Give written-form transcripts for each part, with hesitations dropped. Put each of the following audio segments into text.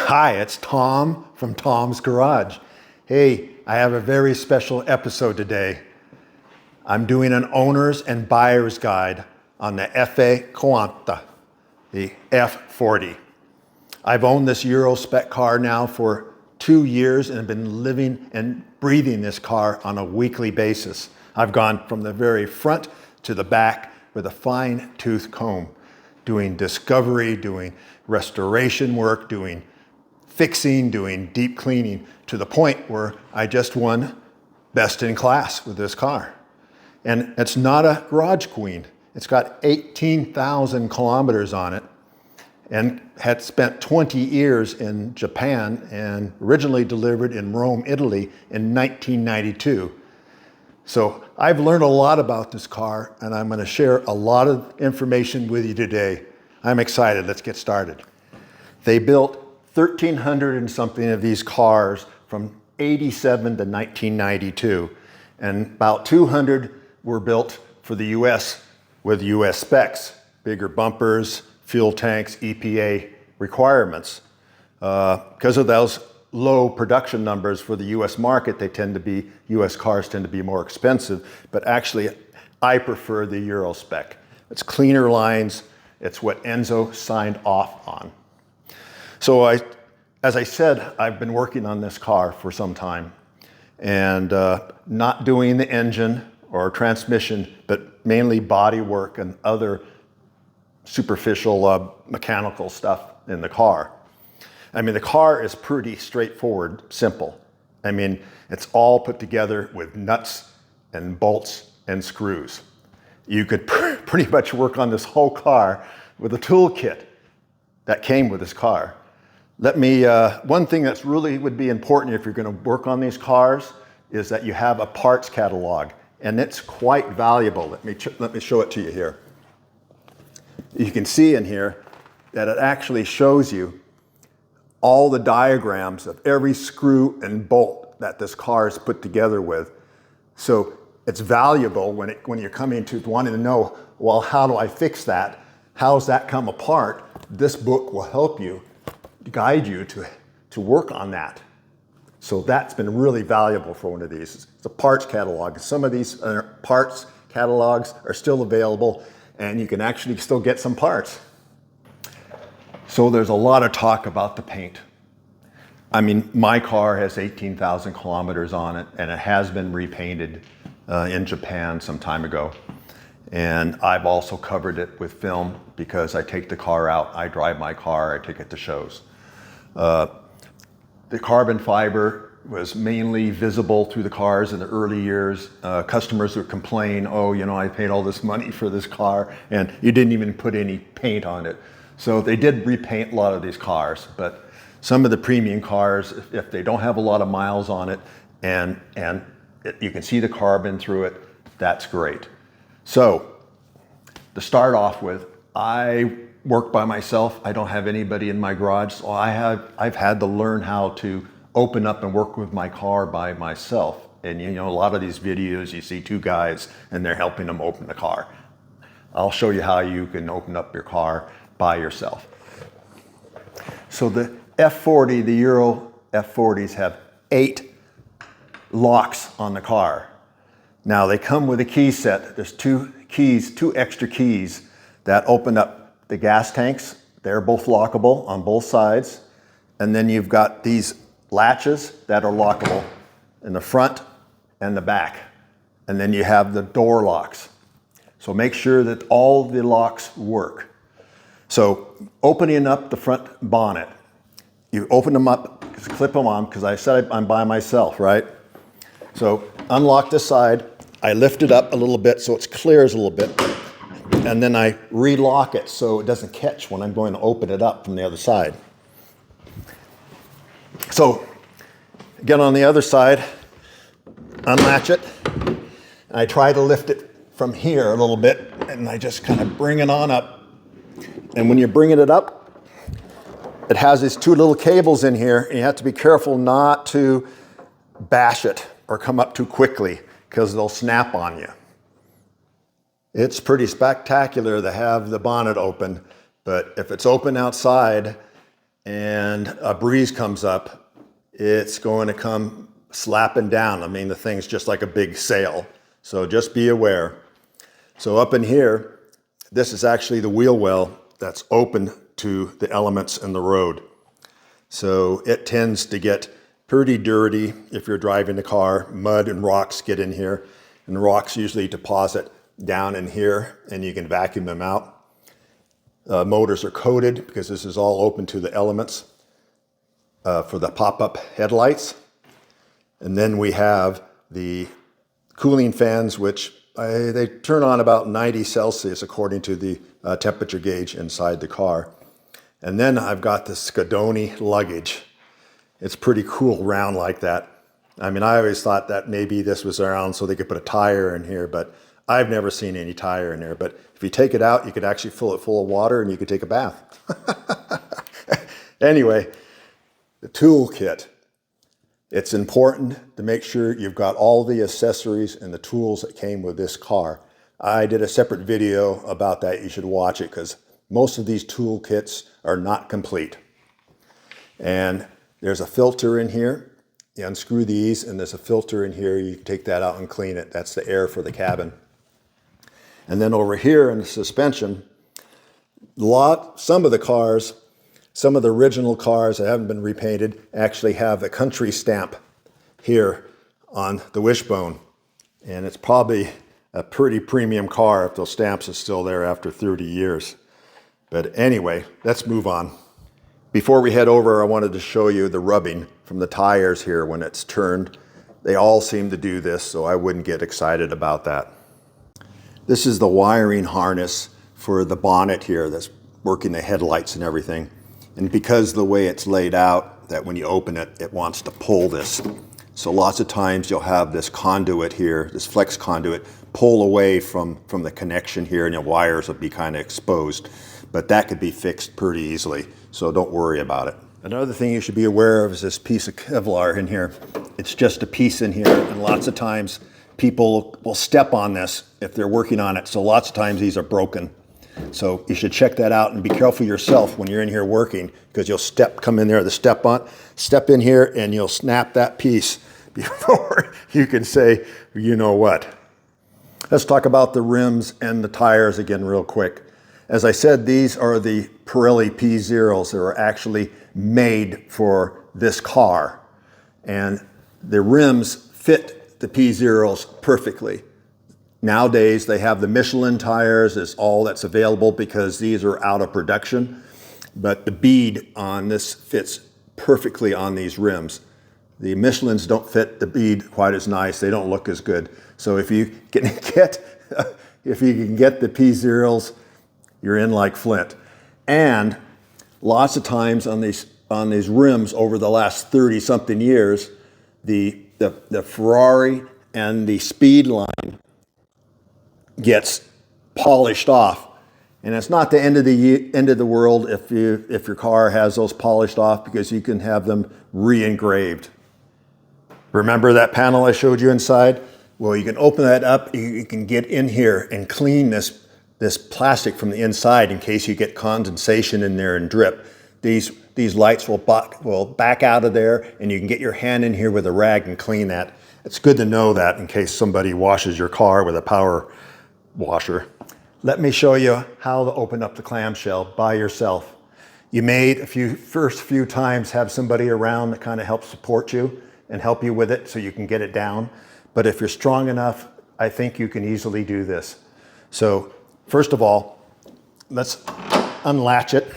Hi, it's Tom from Tom's Garage. Hey, I have a very special episode today. I'm doing an owner's and buyer's guide on the F40, the F40. I've owned this Euro spec car now for 2 years and have been living and breathing this car on a weekly basis. I've gone from the very front to the back with a fine-tooth comb, doing discovery, doing restoration work, doing fixing, doing deep cleaning, to the point where I just won best in class with this car. And it's not a garage queen. It's got 18,000 kilometers on it and had spent 20 years in Japan and originally delivered in Rome, Italy in 1992. So I've learned a lot about this car and I'm going to share a lot of information with you today. I'm excited. Let's get started. They built 1,300 and something of these cars from 87 to 1992. And about 200 were built for the US with US specs, bigger bumpers, fuel tanks, EPA requirements. Because of those low production numbers for the US market, US cars tend to be more expensive, but actually I prefer the Euro spec. It's cleaner lines, it's what Enzo signed off on. So as I said, I've been working on this car for some time and not doing the engine or transmission, but mainly body work and other superficial mechanical stuff in the car. I mean, the car is pretty straightforward, simple. I mean, it's all put together with nuts and bolts and screws. You could pretty much work on this whole car with a toolkit that came with this car. One thing that's really would be important if you're going to work on these cars is that you have a parts catalog, and it's quite valuable. Let me show it to you here. You can see in here that it actually shows you all the diagrams of every screw and bolt that this car is put together with. So it's valuable when you're coming to wanting to know, well, how do I fix that? How's that come apart? This book will help you, guide you to work on that. So that's been really valuable for one of these. It's a parts catalog. Some of these parts catalogs are still available and you can actually still get some parts. So there's a lot of talk about the paint. I mean, my car has 18,000 kilometers on it and it has been repainted in Japan some time ago. And I've also covered it with film because I take the car out, I drive my car, I take it to shows. The carbon fiber was mainly visible through the cars in the early years. Customers would complain, oh, you know, I paid all this money for this car and you didn't even put any paint on it. So they did repaint a lot of these cars, but some of the premium cars, if they don't have a lot of miles on it and you can see the carbon through it, that's great. So to start off with, I work by myself. I don't have anybody in my garage, so I've had to learn how to open up and work with my car by myself. And you know, a lot of these videos, you see two guys and they're helping them open the car. I'll show you how you can open up your car by yourself. So the F40, the Euro F40s have 8 locks on the car. Now they come with a key set. There's two extra keys that open up the gas tanks. They're both lockable on both sides. And then you've got these latches that are lockable in the front and the back. And then you have the door locks. So make sure that all the locks work. So opening up the front bonnet, you open them up, clip them on, because I said I'm by myself, right? So unlock this side, I lift it up a little bit so it clears a little bit, and then I relock it so it doesn't catch when I'm going to open it up from the other side. So again on the other side, unlatch it, and I try to lift it from here a little bit, and I just kind of bring it on up. And when you're bringing it up, it has these 2 little cables in here, and you have to be careful not to bash it or come up too quickly because they'll snap on you. It's pretty spectacular to have the bonnet open, but if it's open outside, and a breeze comes up, it's going to come slapping down. I mean, the thing's just like a big sail. So just be aware. So up in here, this is actually the wheel well that's open to the elements in the road. So it tends to get pretty dirty if you're driving the car. Mud and rocks get in here, and the rocks usually deposit down in here, and you can vacuum them out. Motors are coated because this is all open to the elements for the pop-up headlights. And then we have the cooling fans, which they turn on about 90 Celsius according to the temperature gauge inside the car. And then I've got the Scadoni luggage. It's pretty cool round like that. I mean, I always thought that maybe this was around so they could put a tire in here, but I've never seen any tire in there. But if you take it out, you could actually fill it full of water and you could take a bath. Anyway, the tool kit. It's important to make sure you've got all the accessories and the tools that came with this car. I did a separate video about that. You should watch it because most of these tool kits are not complete. And there's a filter in here. You unscrew these and there's a filter in here. You can take that out and clean it. That's the air for the cabin. And then over here in the suspension, some of the cars, some of the original cars that haven't been repainted actually have a country stamp here on the wishbone. And it's probably a pretty premium car if those stamps are still there after 30 years. But anyway, let's move on. Before we head over, I wanted to show you the rubbing from the tires here when it's turned. They all seem to do this, so I wouldn't get excited about that. This is the wiring harness for the bonnet here that's working the headlights and everything. And because of the way it's laid out, that when you open it, it wants to pull this. So lots of times you'll have this conduit here, this flex conduit, pull away from the connection here and your wires will be kind of exposed. But that could be fixed pretty easily, so don't worry about it. Another thing you should be aware of is this piece of Kevlar in here. It's just a piece in here, and lots of times people will step on this if they're working on it, so lots of times these are broken. So you should check that out and be careful yourself when you're in here working, because you'll come in there, step in here and you'll snap that piece before you can say, you know what. Let's talk about the rims and the tires again real quick. As I said, these are the Pirelli P0s that are actually made for this car. And the rims fit the P0s perfectly. Nowadays, they have the Michelin tires is all that's available because these are out of production. But the bead on this fits perfectly on these rims. The Michelins don't fit the bead quite as nice. They don't look as good. So if you can get the P0s, you're in like Flint. And lots of times on these rims over the last 30-something years, the Ferrari and the speed line gets polished off. And it's not the end of the world if your car has those polished off, because you can have them re-engraved. Remember that panel I showed you inside? Well, you can open that up, you can get in here and clean this plastic from the inside in case you get condensation in there and drip. These lights will back out of there, and you can get your hand in here with a rag and clean that. It's good to know that in case somebody washes your car with a power washer. Let me show you how to open up the clamshell by yourself. You may, first few times, have somebody around that kind of helps support you and help you with it so you can get it down. But if you're strong enough, I think you can easily do this. So first of all, let's unlatch it.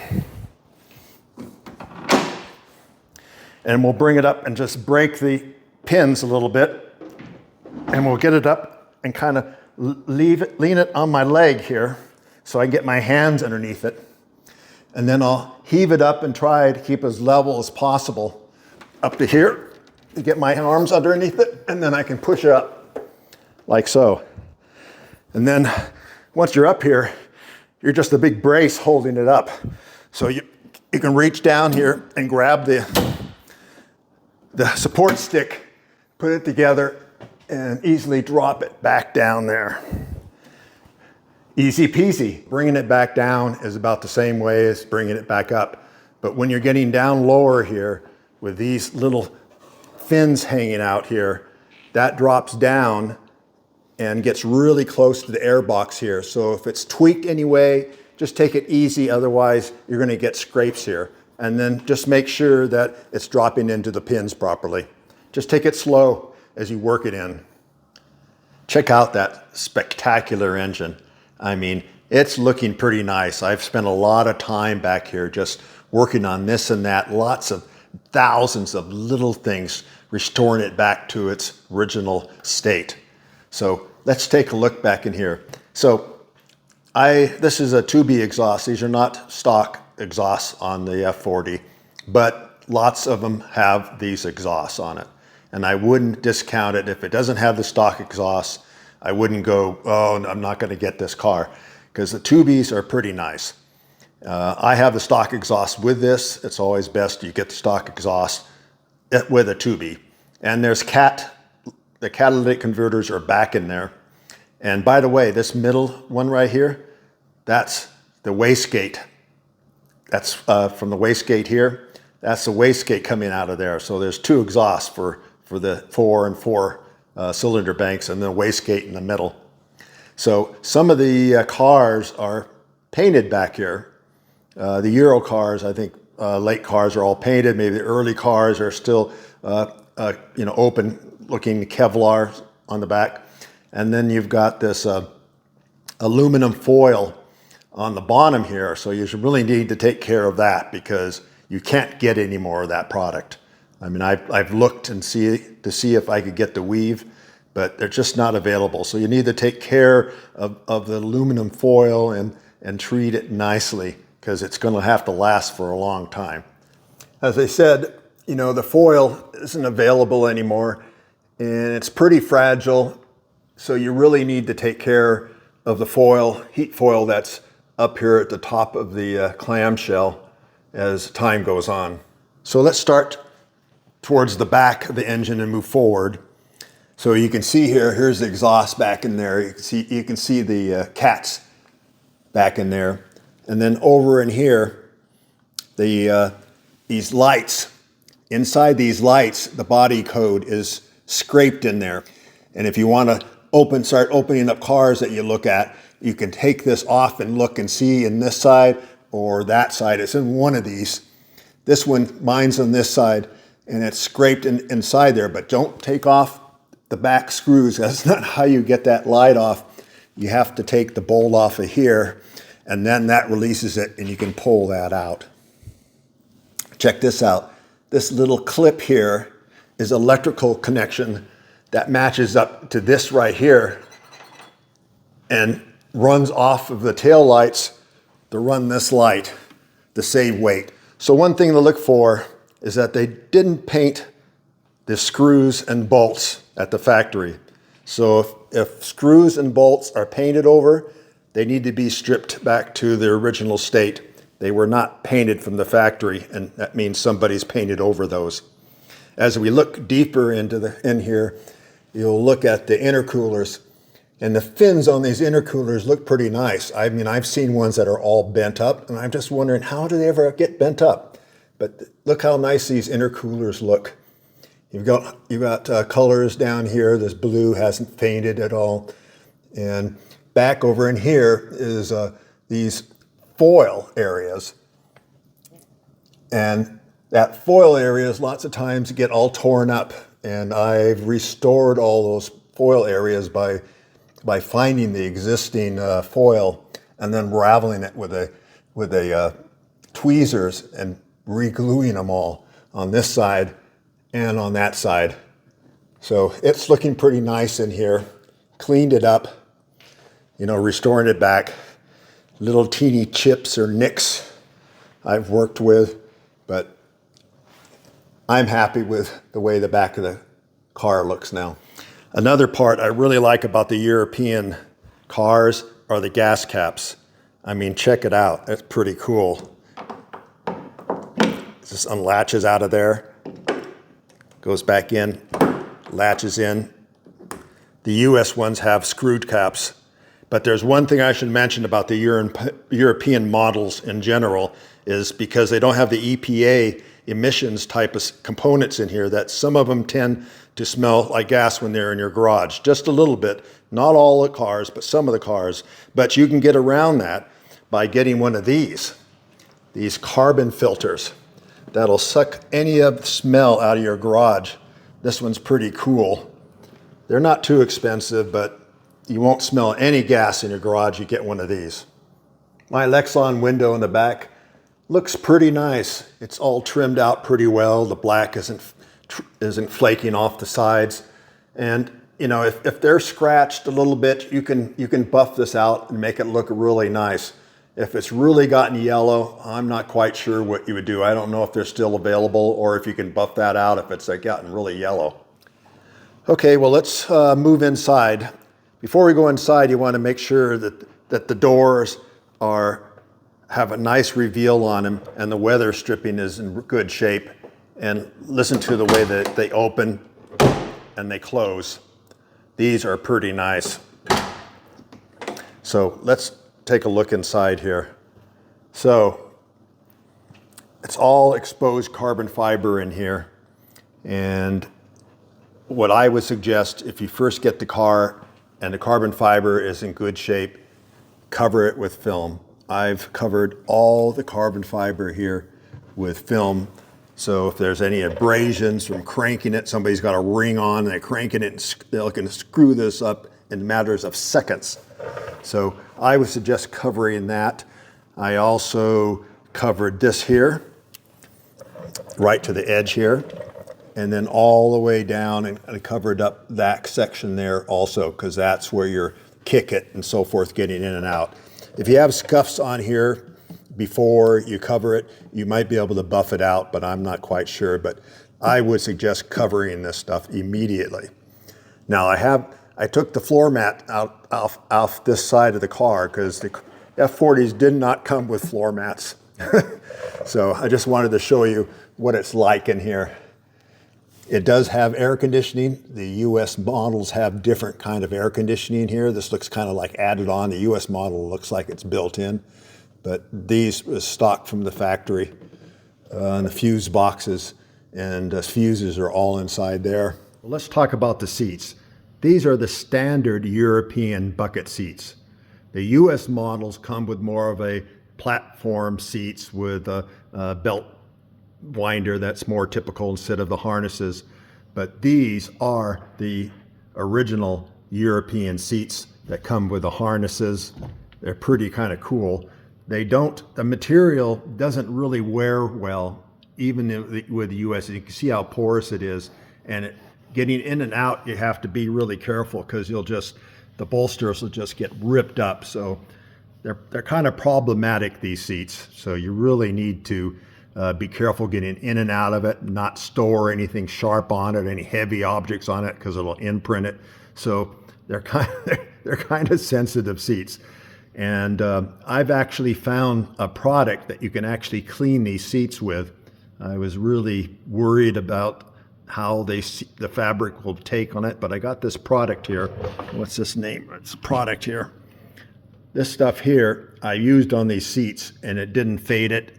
And we'll bring it up and just break the pins a little bit. And we'll get it up and kind of lean it on my leg here so I can get my hands underneath it. And then I'll heave it up and try to keep as level as possible up to here to get my arms underneath it. And then I can push it up like so. And then once you're up here, you're just a big brace holding it up. So you can reach down here and grab the support stick, put it together, and easily drop it back down there. Easy peasy. Bringing it back down is about the same way as bringing it back up. But when you're getting down lower here with these little fins hanging out here, that drops down and gets really close to the air box here. So if it's tweaked anyway, just take it easy, otherwise you're going to get scrapes here. And then just make sure that it's dropping into the pins properly. Just take it slow as you work it in. Check out that spectacular engine. I mean, it's looking pretty nice. I've spent a lot of time back here just working on this and that, lots of thousands of little things, restoring it back to its original state. So let's take a look back in here. So this is a 2B exhaust. These are not stock exhausts on the F40, but lots of them have these exhausts on it. And I wouldn't discount it. If it doesn't have the stock exhaust, I wouldn't go, oh, I'm not going to get this car, because the 2Bs are pretty nice. I have the stock exhaust with this. It's always best you get the stock exhaust with a 2B. And there's the catalytic converters are back in there. And by the way, this middle one right here, that's the wastegate. That's from the wastegate here. That's the wastegate coming out of there. So there's two exhausts for the 4 and 4 cylinder banks, and then wastegate in the middle. So some of the cars are painted back here. The Euro cars, I think late cars are all painted. Maybe the early cars are still open looking Kevlar on the back. And then you've got this aluminum foil on the bottom here. So you really need to take care of that, because you can't get any more of that product. I mean, I've looked to see if I could get the weave, but they're just not available. So you need to take care of the aluminum foil and treat it nicely, because it's going to have to last for a long time. As I said, the foil isn't available anymore, and it's pretty fragile. So you really need to take care of the foil, heat foil that's up here at the top of the clamshell as time goes on. So let's start towards the back of the engine and move forward. So you can see here's the exhaust back in there. You can see the cats back in there. And then over in here, these lights, inside these lights, the body code is scraped in there. And if you want to start opening up cars that you look at, you can take this off and look and see in this side or that side. It's in one of these. Mine's on this side, and it's scraped inside there, but don't take off the back screws. That's not how you get that light off. You have to take the bolt off of here, and then that releases it, and you can pull that out. Check this out. This little clip here is electrical connection that matches up to this right here and runs off of the tail lights to run this light to save weight. So one thing to look for is that they didn't paint the screws and bolts at the factory. So if screws and bolts are painted over, they need to be stripped back to their original state. They were not painted from the factory, and that means somebody's painted over those. As we look deeper in here, you'll look at the intercoolers, and the fins on these intercoolers look pretty nice. I mean, I've seen ones that are all bent up, and I'm just wondering, how do they ever get bent up? But look how nice these intercoolers look. You've got colors down here. This blue hasn't faded at all. And back over in here is these foil areas. And that foil areas lots of times get all torn up. And I've restored all those foil areas by finding the existing foil and then raveling it with a tweezers and re-gluing them all on this side and on that side. So it's looking pretty nice in here. Cleaned it up, restoring it back. Little teeny chips or nicks I've worked with, but I'm happy with the way the back of the car looks now. Another part I really like about the European cars are the gas caps. I mean, check it out. That's pretty cool. It just unlatches out of there, goes back in, latches in. The US ones have screwed caps, but there's one thing I should mention about the European models in general, is because they don't have the EPA emissions type of components in here, that some of them tend to smell like gas when they're in your garage. Just a little bit, not all the cars, but some of the cars. But you can get around that by getting one of these carbon filters that'll suck any of the smell out of your garage. This one's pretty cool. They're not too expensive, but you won't smell any gas in your garage. You get one of these. My Lexan window in the back looks pretty nice. It's all trimmed out pretty well. The black isn't flaking off the sides. And you know, if they're scratched a little bit, you can buff this out and make it look really nice. If it's really gotten yellow, I'm not quite sure what you would do. I don't know if they're still available or if you can buff that out if it's gotten really yellow. Okay, well, let's move inside. Before we go inside, you want to make sure that the doors have a nice reveal on them and the weather stripping is in good shape. And listen to the way that they open and they close. These are pretty nice. So let's take a look inside here. So it's all exposed carbon fiber in here. And what I would suggest, if you first get the car and the carbon fiber is in good shape, cover it with film. I've covered all the carbon fiber here with film. So if there's any abrasions from cranking it, somebody's got a ring on and they're cranking it, and they can screw this up in matters of seconds. So I would suggest covering that. I also covered this here, right to the edge here, and then all the way down and covered up that section there also, because that's where your kick it and so forth getting in and out. If you have scuffs on here before you cover it, you might be able to buff it out, but I'm not quite sure. But I would suggest covering this stuff immediately. Now I took the floor mat out off this side of the car because the F40s did not come with floor mats. So I just wanted to show you what it's like in here. It does have air conditioning. The US models have different kind of air conditioning here. This looks kind of like added on. The US model looks like it's built in, but these was stock from the factory. And the fuse boxes and fuses are all inside there. Well, let's talk about the seats. These are the standard European bucket seats. The US models come with more of a platform seats with a belt winder that's more typical instead of the harnesses. But these are the original European seats that come with the harnesses. They're pretty kind of cool. The material doesn't really wear well, even with the US. You can see how porous it is. And getting in and out, you have to be really careful because the bolsters will just get ripped up. So they're kind of problematic, these seats. So you really need to be careful getting in and out of it, not store anything sharp on it, any heavy objects on it, because it'll imprint it. So they're kind of sensitive seats. And I've actually found a product that you can actually clean these seats with. I was really worried about how the fabric will take on it, but I got this product here. What's this name? It's a product here. This stuff here I used on these seats, and it didn't fade it,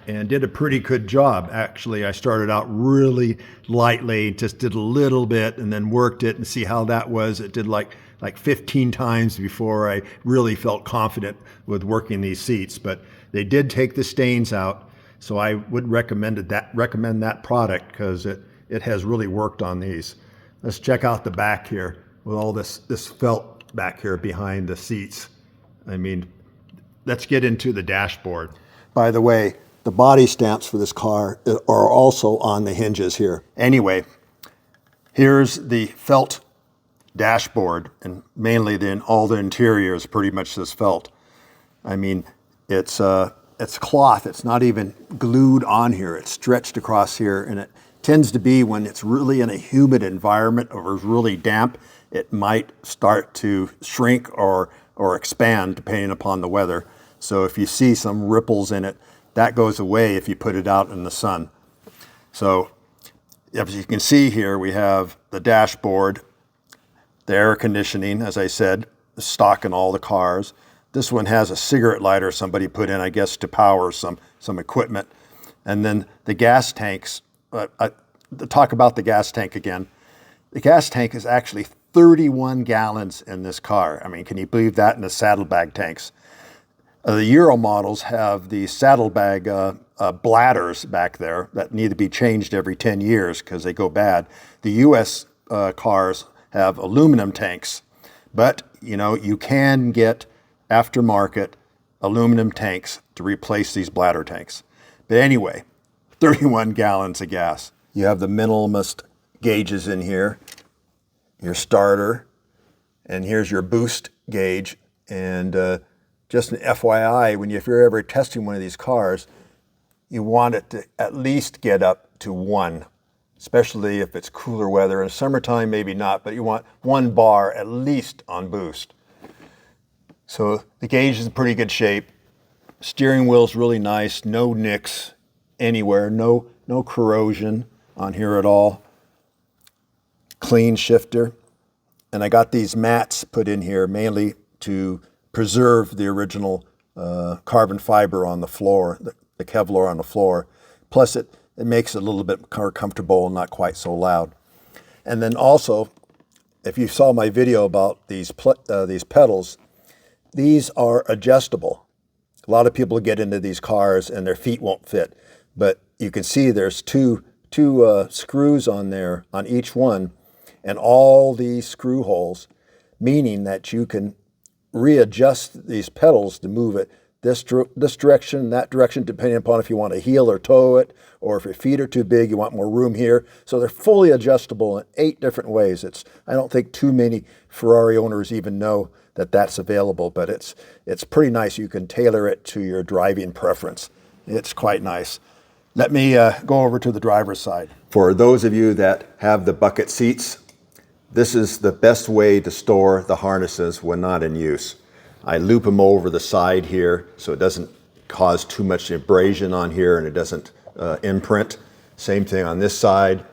and did a pretty good job. Actually, I started out really lightly, just did a little bit, and then worked it and see how that was. It did like 15 times before I really felt confident with working these seats. But they did take the stains out, so I would recommend that product because it has really worked on these. Let's check out the back here with all this felt back here behind the seats. I mean, let's get into the dashboard. By the way, the body stamps for this car are also on the hinges here. Anyway, here's the felt dashboard, and mainly then all the interior is pretty much this felt. I mean, it's cloth. It's not even glued on here. It's stretched across here, and it tends to be when it's really in a humid environment or is really damp, it might start to shrink or expand depending upon the weather. So if you see some ripples in it, that goes away if you put it out in the sun. So as you can see here, we have the dashboard, the air conditioning, as I said, stock in all the cars. This one has a cigarette lighter somebody put in, I guess, to power some equipment. And then the gas tanks, talk about the gas tank again. The gas tank is actually 31 gallons in this car. I mean, can you believe that in the saddlebag tanks? The Euro models have the saddlebag bladders back there that need to be changed every 10 years because they go bad. The US cars have aluminum tanks, but you can get aftermarket aluminum tanks to replace these bladder tanks. But anyway, 31 gallons of gas. You have the minimalist gauges in here, your starter, and here's your boost gauge. And just an FYI, if you're ever testing one of these cars, you want it to at least get up to 1, especially if it's cooler weather. In summertime, maybe not, but you want 1 bar at least on boost. So the gauge is in pretty good shape. Steering wheel's really nice, no nicks anywhere, no corrosion on here at all. Clean shifter. And I got these mats put in here mainly to preserve the original carbon fiber on the floor, the Kevlar on the floor. Plus it makes it a little bit more comfortable and not quite so loud. And then also, if you saw my video about these pedals, these are adjustable. A lot of people get into these cars and their feet won't fit, but you can see there's two screws on there on each one, and all these screw holes, meaning that you can readjust these pedals to move it this direction, that direction, depending upon if you want to heel or toe it, or if your feet are too big, you want more room here. So they're fully adjustable in 8 different ways. I don't think too many Ferrari owners even know that that's available, but it's pretty nice. You can tailor it to your driving preference. It's quite nice. Let me go over to the driver's side. For those of you that have the bucket seats, this is the best way to store the harnesses when not in use. I loop them over the side here so it doesn't cause too much abrasion on here and it doesn't imprint. Same thing on this side.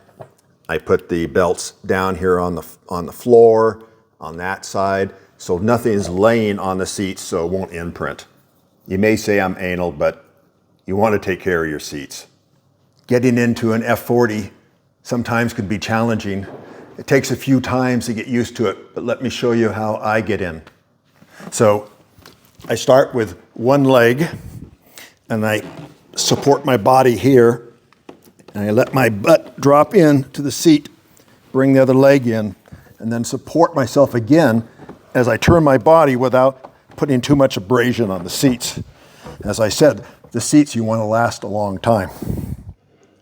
I put the belts down here on the floor on that side so nothing's laying on the seats so it won't imprint. You may say I'm anal, but you want to take care of your seats. Getting into an F40 sometimes can be challenging. It takes a few times to get used to it, but let me show you how I get in. So I start with one leg and I support my body here and I let my butt drop in to the seat, bring the other leg in, and then support myself again as I turn my body without putting too much abrasion on the seats. As I said, the seats you want to last a long time.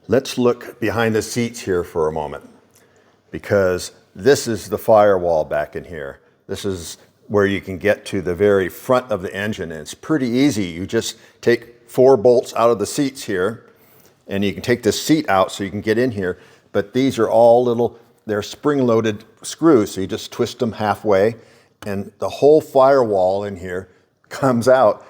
Let's look behind the seats here for a moment, because this is the firewall back in here. This is where you can get to the very front of the engine, and it's pretty easy. You just take 4 bolts out of the seats here, and you can take this seat out so you can get in here, but these are all they're spring-loaded screws, so you just twist them halfway, and the whole firewall in here comes out,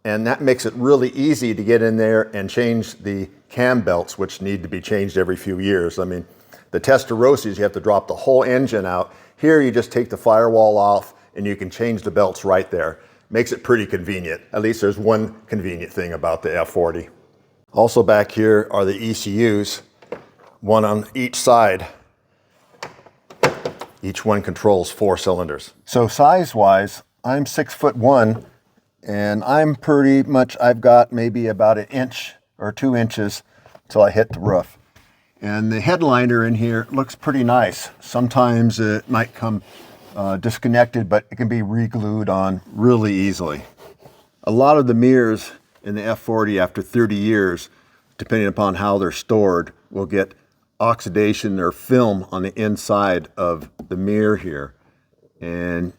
and that makes it really easy to get in there and change the cam belts, which need to be changed every few years. I mean, the Testarossas, you have to drop the whole engine out. Here, you just take the firewall off and you can change the belts right there. Makes it pretty convenient. At least there's one convenient thing about the F40. Also back here are the ECUs, one on each side. Each one controls 4 cylinders. So size-wise, I'm 6'1", and I've got maybe about 1 inch or 2 inches till I hit the roof. And the headliner in here looks pretty nice. Sometimes it might come disconnected, but it can be re-glued on really easily. A lot of the mirrors in the F40 after 30 years, depending upon how they're stored, will get oxidation or film on the inside of the mirror here. And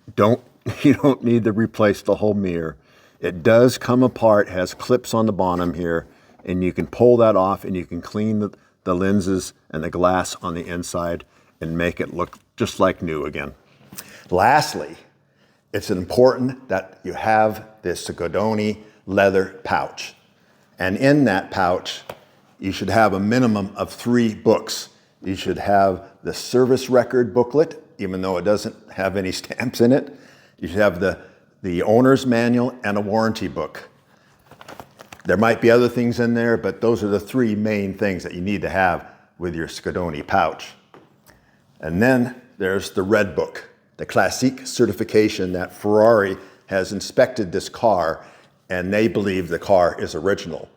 you don't need to replace the whole mirror. It does come apart, has clips on the bottom here, and you can pull that off and you can clean the lenses and the glass on the inside and make it look just like new again. Lastly, it's important that you have this Godoni leather pouch. And in that pouch, you should have a minimum of 3 books. You should have the service record booklet, even though it doesn't have any stamps in it. You should have the the owner's manual, and a warranty book. There might be other things in there, but those are the three main things that you need to have with your Scodoni pouch. And then there's the red book, the Classique certification that Ferrari has inspected this car and they believe the car is original.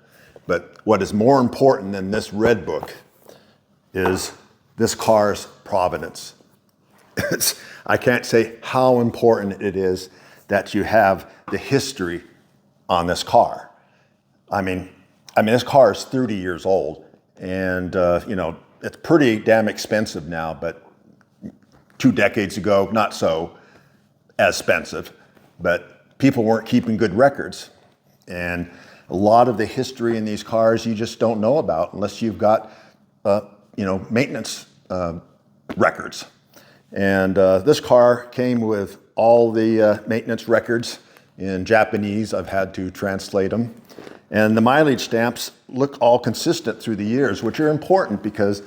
But what is more important than this red book is this car's provenance. I can't say how important it is that you have the history on this car. I mean, this car is 30 years old, and it's pretty damn expensive now, but 2 decades ago, not so as expensive, but people weren't keeping good records. And a lot of the history in these cars you just don't know about unless you've got, maintenance records. And this car came with all the maintenance records in Japanese. I've had to translate them. And the mileage stamps look all consistent through the years, which are important because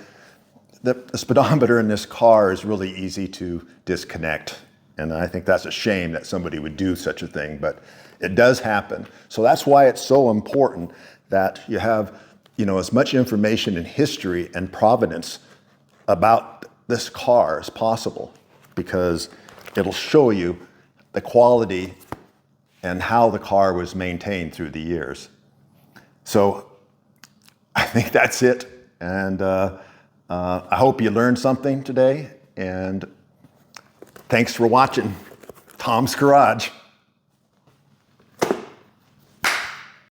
the speedometer in this car is really easy to disconnect. And I think that's a shame that somebody would do such a thing, but it does happen. So that's why it's so important that you have, as much information in history and provenance about this car as possible, because it'll show you the quality and how the car was maintained through the years. So I think that's it. And I hope you learned something today. And thanks for watching Tom's Garage.